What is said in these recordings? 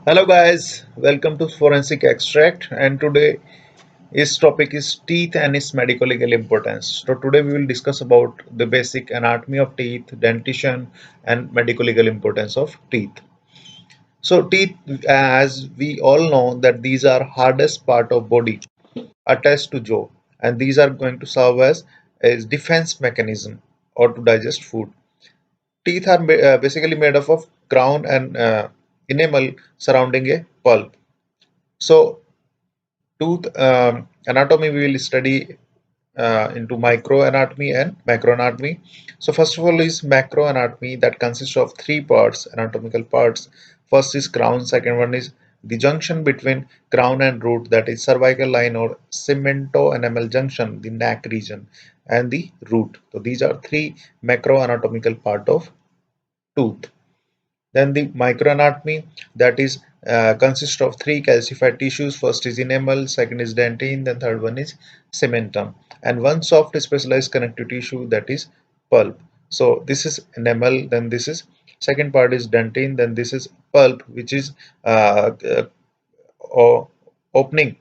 Hello guys, welcome to Forensic Extract and today its topic is teeth and its medical legal importance. So today we will discuss about the basic anatomy of teeth, dentition and medical legal importance of teeth. So teeth, as we all know that these are hardest part of body attached to jaw, and these are going to serve as a defense mechanism or to digest food. Teeth are basically made up of crown and enamel surrounding a pulp. So tooth anatomy we will study into microanatomy and macroanatomy. So first of all is macroanatomy, that consists of three parts, anatomical parts. First is crown, second one is the junction between crown and root, that is cervical line or cemento-enamel junction, the neck region, and the root. So these are three macroanatomical part of tooth. Then the microanatomy, that is consists of three calcified tissues. First is enamel, second is dentine, then third one is cementum, and one soft specialized connective tissue, that is pulp. So this is enamel, then this is second part is dentine, then this is pulp, which is uh, uh, opening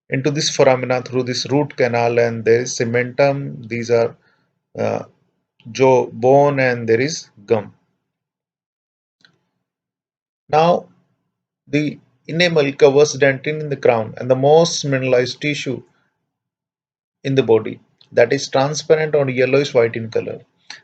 into this foramina through this root canal, and there is cementum. These are uh, jaw bone, and there is gum. Now the enamel covers dentin in the crown and the most mineralized tissue in the body, that is transparent or yellowish white in color.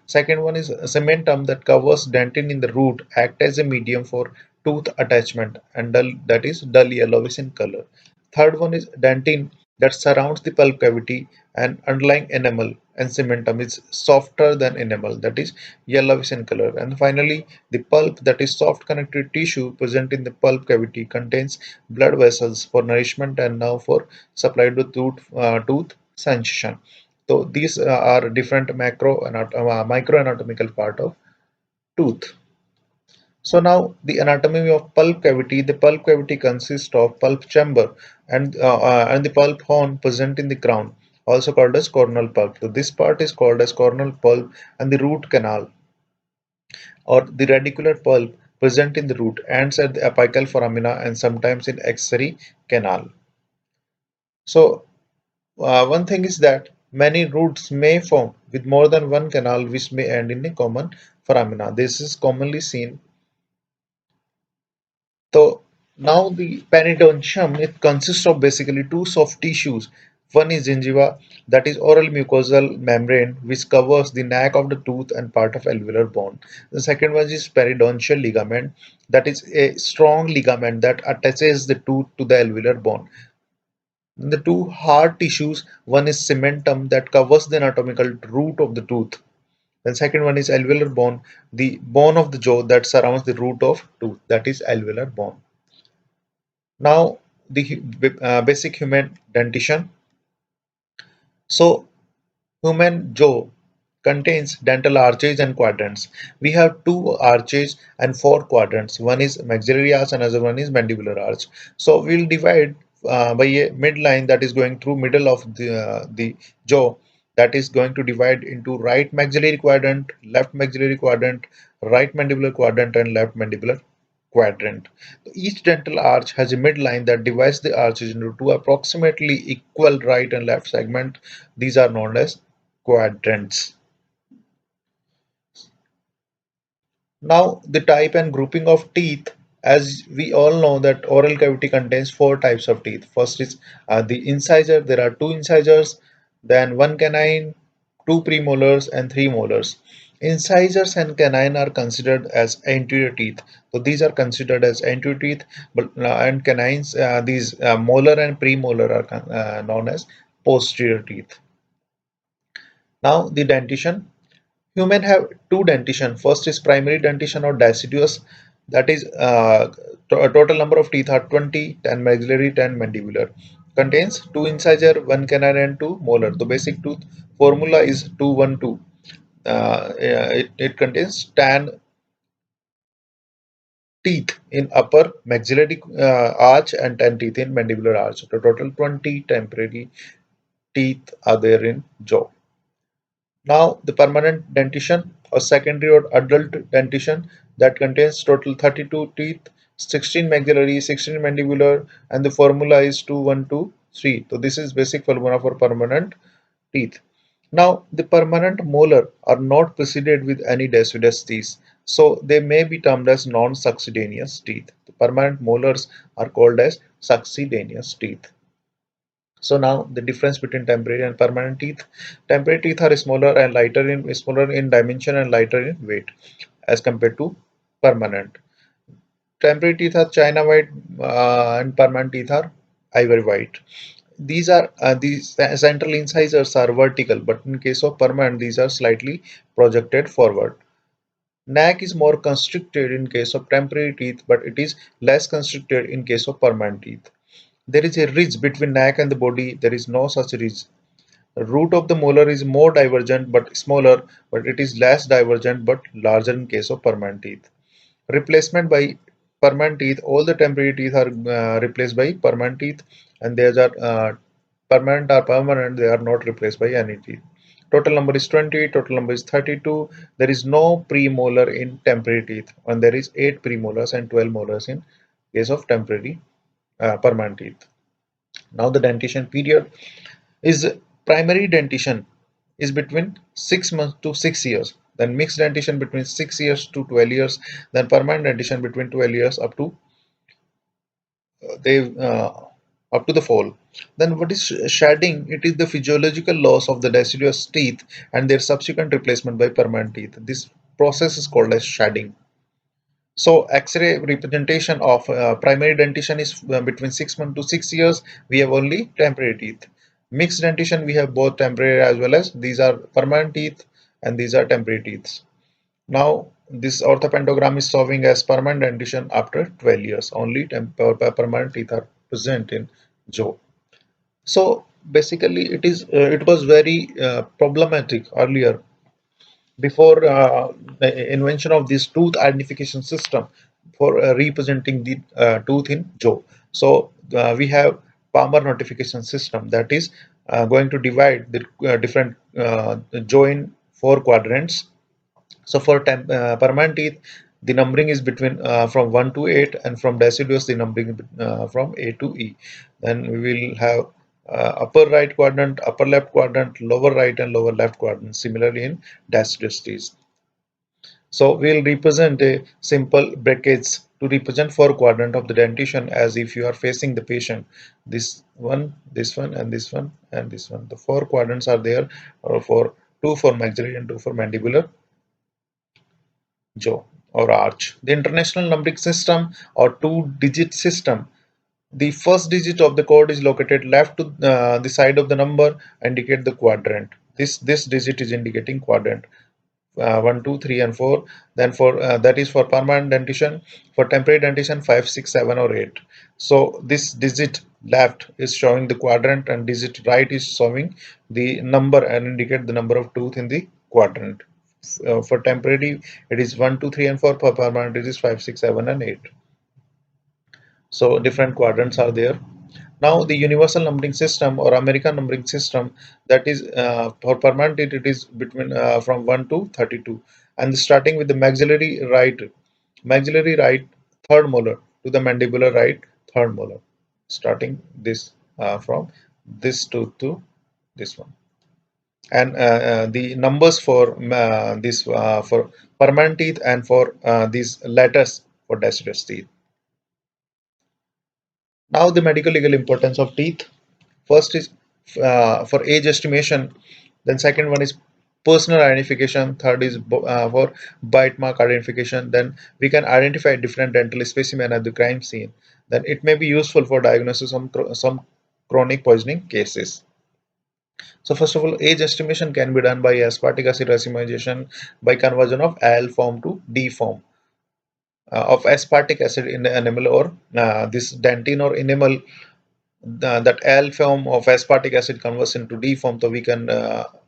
Second one is cementum, that covers dentin in the root, act as a medium for tooth attachment and dull, that is dull yellowish in color. Third one is dentin, that surrounds the pulp cavity, and underlying enamel and cementum is softer than enamel, that is yellowish in color. And finally, the pulp, that is soft connective tissue present in the pulp cavity, contains blood vessels for nourishment and nerve for supply to tooth sensation. So these are different micro anatomical part of tooth. So now the anatomy of pulp cavity. The pulp cavity consists of pulp chamber and the pulp horn present in the crown, also called as coronal pulp. So this part is called as coronal pulp, and the root canal or the radicular pulp present in the root ends at the apical foramina and sometimes in axillary canal. So one thing is that many roots may form with more than one canal which may end in a common foramina. This is commonly seen. So now the periodontium, it consists of basically two soft tissues. One is gingiva, that is oral mucosal membrane which covers the neck of the tooth and part of alveolar bone. The second one is periodontial ligament, that is a strong ligament that attaches the tooth to the alveolar bone. The two hard tissues, one is cementum that covers the anatomical root of the tooth. The second one is alveolar bone, the bone of the jaw that surrounds the root of tooth, that is alveolar bone. Now the basic human dentition. So human jaw contains dental arches and quadrants. We have two arches and four quadrants. One is maxillary arch, another one is mandibular arch. So we'll divide by a midline that is going through middle of the jaw, that is going to divide into right maxillary quadrant, left maxillary quadrant, right mandibular quadrant, and left mandibular quadrant. Each dental arch has a midline that divides the arches into two approximately equal right and left segment. These are known as quadrants. Now the type and grouping of teeth, as we all know that oral cavity contains four types of teeth. First is the incisor. There are two incisors, then one canine, two premolars, and three molars. Incisors and canine are considered as anterior teeth. So these are considered as anterior teeth, but and canines, these molar and premolar are known as posterior teeth. Now the dentition. Human have two dentition. First is primary dentition or deciduous. That is a total number of teeth are 20, 10 maxillary, 10 mandibular. Contains two incisor, one canine, and two molar. The basic tooth formula is 212. It contains 10 teeth in upper maxillary arch and 10 teeth in mandibular arch. So total 20 temporary teeth are there in jaw. Now the permanent dentition or secondary or adult dentition, that contains total 32 teeth 16 maxillary, 16 mandibular, and the formula is 2, 1, 2, 3. So this is basic formula for permanent teeth. Now, the permanent molar are not preceded with any deciduous teeth, so they may be termed as non-succedaneous teeth. The permanent molars are called as succedaneous teeth. So now the difference between temporary and permanent teeth. Temporary teeth are smaller in dimension and lighter in weight as compared to permanent. Temporary teeth are china white and permanent teeth are ivory white. These central incisors are vertical, but in case of permanent, these are slightly projected forward. Neck is more constricted in case of temporary teeth, but it is less constricted in case of permanent teeth. There is a ridge between neck and the body. There is no such ridge. The root of the molar is more divergent but smaller, but it is less divergent but larger in case of permanent teeth. Replacement by permanent teeth. All the temporary teeth are replaced by permanent teeth, and these are permanent. They are not replaced by any teeth. Total number is 20. Total number is 32. There is no premolar in temporary teeth, and there is 8 premolars and 12 molars in case of temporary permanent teeth. Now the dentition period is primary dentition is between 6 months to 6 years, then mixed dentition between 6 years to 12 years, then permanent dentition between 12 years they uh, up to the fall. Then what is shedding? It is the physiological loss of the deciduous teeth and their subsequent replacement by permanent teeth. This process is called as shedding. So X-ray representation of primary dentition is between 6 months to 6 years. We have only temporary teeth. Mixed dentition, we have both temporary as well as these are permanent teeth and these are temporary teeth. Now this orthopantogram is showing as permanent dentition after 12 years. Only permanent teeth are present in jaw. So basically it was very problematic earlier before the invention of this tooth identification system for representing the tooth in jaw. So we have Palmer notification system that is going to divide the different jaw in 4 quadrants. So for permanent teeth, the numbering is between from 1 to 8, and from deciduous the numbering from A to E. Then we will have upper right quadrant, upper left quadrant, lower right and lower left quadrant. Similarly in deciduous teeth. So we'll represent a simple brackets to represent 4 quadrant of the dentition as if you are facing the patient. This one, and this one, and this one. The 4 quadrants are there for 2 for maxillary and 2 for mandibular jaw or arch. The international numbering system or two-digit system. The first digit of the code is located left to the side of the number, indicate the quadrant. This digit is indicating quadrant. 1, 2, 3, and 4. Then for that is for permanent dentition. For temporary dentition, 5, 6, 7, or 8. So this digit left is showing the quadrant, and digit right is showing the number and indicate the number of tooth in the quadrant. For temporary, it is 1, 2, 3, and 4. For permanent, it is 5, 6, 7, and 8. So different quadrants are there. Now the universal numbering system or American numbering system, that is for permanent it is between from 1 to 32, and starting with the maxillary right third molar to the mandibular right third molar, starting this from this tooth to this one, and the numbers for this for permanent teeth and for these letters for deciduous teeth. Now the medical legal importance of teeth. First is for age estimation, then second one is personal identification, third is for bite mark identification. Then we can identify different dental specimen at the crime scene. Then it may be useful for diagnosis of some chronic poisoning cases. So first of all, age estimation can be done by aspartic acid racemization by conversion of Al form to D form of aspartic acid in the enamel, or this dentin or enamel. That Al form of aspartic acid converts into D form, so we can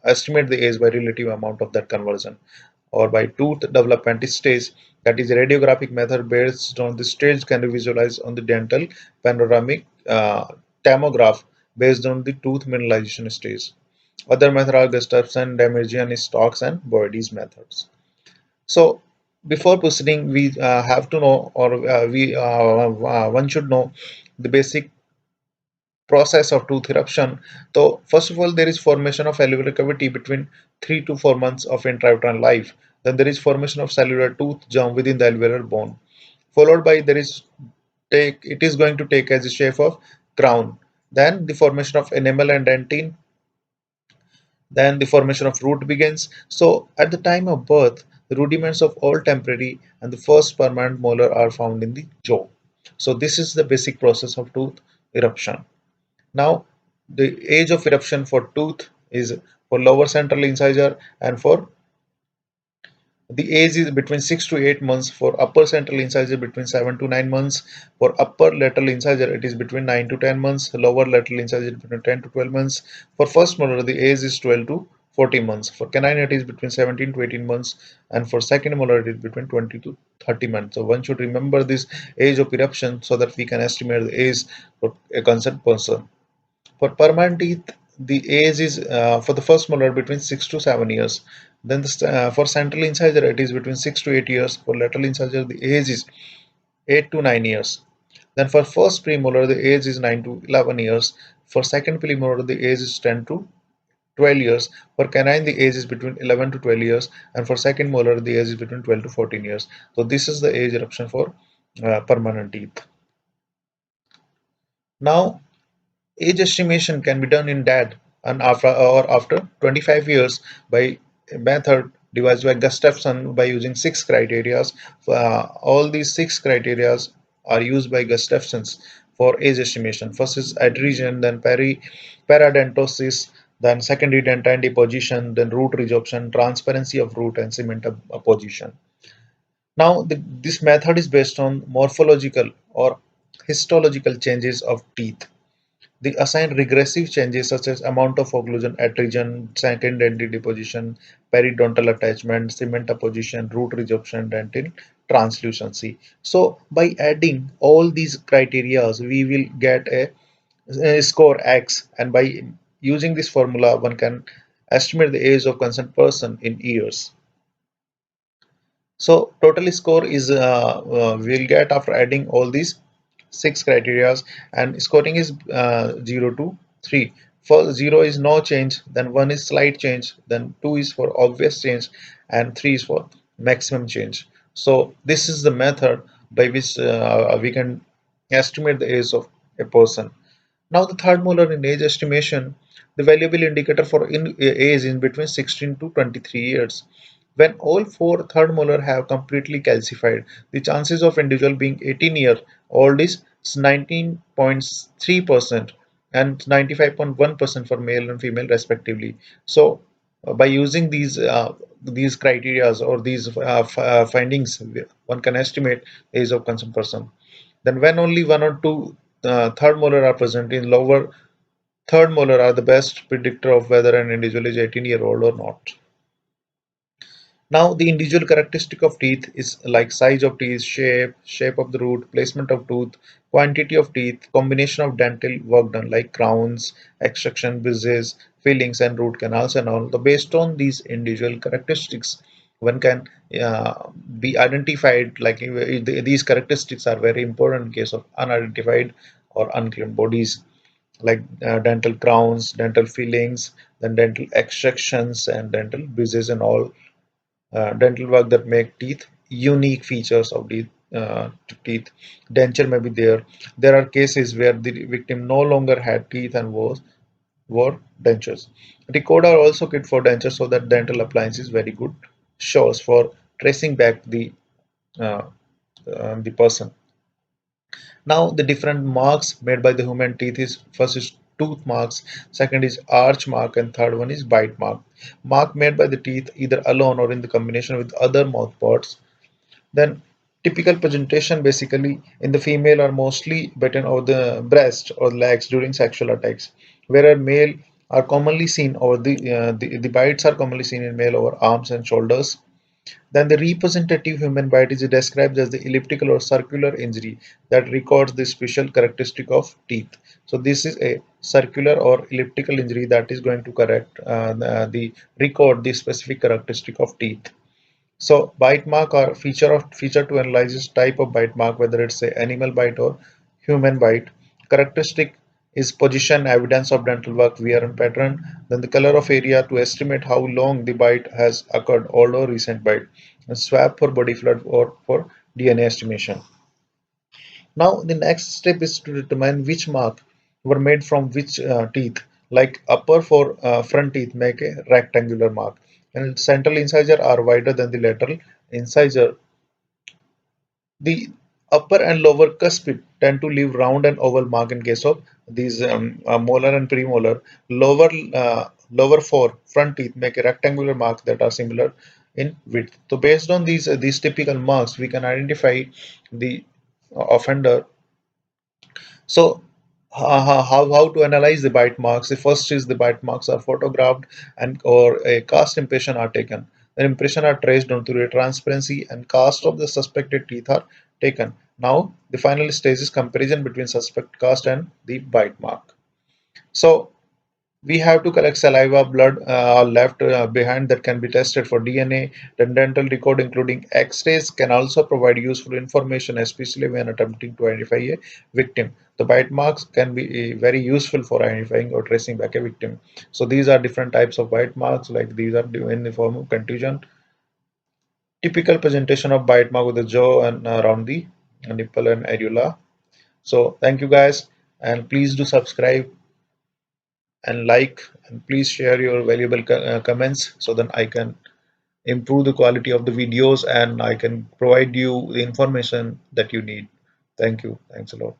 estimate the age by relative amount of that conversion, or by tooth development stage, that is a radiographic method based on the stage can be visualized on the dental panoramic tomograph based on the tooth mineralization stage. Other methods are Gustafson, Damagian, Stokes, and Boyd's methods. So before proceeding, we have to know, or one should know the basic process of tooth eruption. So, first of all, there is formation of alveolar cavity between 3 to 4 months of intrauterine life. Then there is formation of cellular tooth germ within the alveolar bone. Followed by there is take it is going to take as a shape of crown. Then the formation of enamel and dentine. Then the formation of root begins. So, at the time of birth, the rudiments of all temporary and the first permanent molar are found in the jaw. So, this is the basic process of tooth eruption. Now, the age of eruption for tooth is for lower central incisor, and for the age is between 6 to 8 months. For upper central incisor, between 7 to 9 months. For upper lateral incisor, it is between 9 to 10 months. Lower lateral incisor, between 10 to 12 months. For first molar, the age is 12 to 14 months. For canine, it is between 17 to 18 months. And for second molar, it is between 20 to 30 months. So one should remember this age of eruption so that we can estimate the age for a concerned person. For permanent teeth, the age is for the first molar between 6 to 7 years. Then for central incisor, it is between 6 to 8 years. For lateral incisor, the age is 8 to 9 years. Then for first premolar, the age is 9 to 11 years. For second premolar, the age is 10 to 12 years. For canine, the age is between 11 to 12 years. And for second molar, the age is between 12 to 14 years. So this is the age eruption for permanent teeth. Now, age estimation can be done in DAD and after 25 years by a method devised by Gustafson by using six criteria. All these six criteria are used by Gustafson's for age estimation. First is adhesion, then paradontosis, then secondary dentine deposition, then root resorption, transparency of root, and cement apposition. Now, this method is based on morphological or histological changes of teeth. They assign regressive changes such as amount of occlusion, adhesion, second dental deposition, periodontal attachment, cement apposition, root resorption, dental translucency. So by adding all these criteria, we will get a score X, and by using this formula, one can estimate the age of concerned person in years. So total score is we'll get after adding all these six criterias, and scoring is 0 to 3. For 0 is no change, then 1 is slight change, then 2 is for obvious change, and 3 is for maximum change. So this is the method by which we can estimate the age of a person. Now the third molar in age estimation, the valuable indicator for age is between 16 to 23 years. When all four third molar have completely calcified, the chances of individual being 18-year old is 19.3% and 95.1% for male and female respectively. So by using these criterias or these findings, one can estimate age of concerned person. Then when only one or two third molar are present in lower third molar are the best predictor of whether an individual is 18-year-old or not. Now, the individual characteristic of teeth is like size of teeth, shape of the root, placement of tooth, quantity of teeth, combination of dental work done like crowns, extraction, bridges, fillings, and root canals and all. So based on these individual characteristics, one can be identified. Like these characteristics are very important in case of unidentified or unclaimed bodies, like dental crowns, dental fillings, then dental extractions, and dental bridges and all dental work that make teeth unique features of the teeth. Denture may be there. There are cases where the victim no longer had teeth and wore dentures. Record are also kit for dentures so that dental appliance is very good source for tracing back uh, the person. Now the different marks made by the human teeth is first is tooth marks, second is arch mark, and third one is bite mark. Mark made by the teeth either alone or in the combination with other mouth parts. Then typical presentation basically in the female are mostly bitten over the breast or legs during sexual attacks, whereas male are commonly seen over the bites are commonly seen in male over arms and shoulders. Then the representative human bite is described as the elliptical or circular injury that records the special characteristic of teeth. So this is a circular or elliptical injury that is going to correct the record the specific characteristic of teeth. So bite mark are feature to analyze this type of bite mark, whether it's a animal bite or human bite. Characteristic is position, evidence of dental work, wear and pattern. Then the color of area to estimate how long the bite has occurred, old or recent bite. And swab for body fluid or for DNA estimation. Now the next step is to determine which mark were made from which teeth. Like upper for front teeth make a rectangular mark, and central incisor are wider than the lateral incisor. The upper and lower cusp tend to leave round and oval mark in case of these molar and premolar. Lower four front teeth make a rectangular mark that are similar in width. So based on these typical marks, we can identify the offender. So how to analyze the bite marks? The first is the bite marks are photographed and or a cast impression are taken. The impression are traced onto the transparency and cast of the suspected teeth are taken. Now the final stage is comparison between suspect cast and the bite mark. So we have to collect saliva, blood are left behind that can be tested for DNA. The dental record, including X-rays, can also provide useful information, especially when attempting to identify a victim. The bite marks can be very useful for identifying or tracing back a victim. So these are different types of bite marks, like these are in the form of contusion. Typical presentation of bite mark with the jaw and around the nipple and areola. So thank you guys, and please do subscribe and like, and please share your valuable comments so that I can improve the quality of the videos and I can provide you the information that you need. Thank you. Thanks a lot.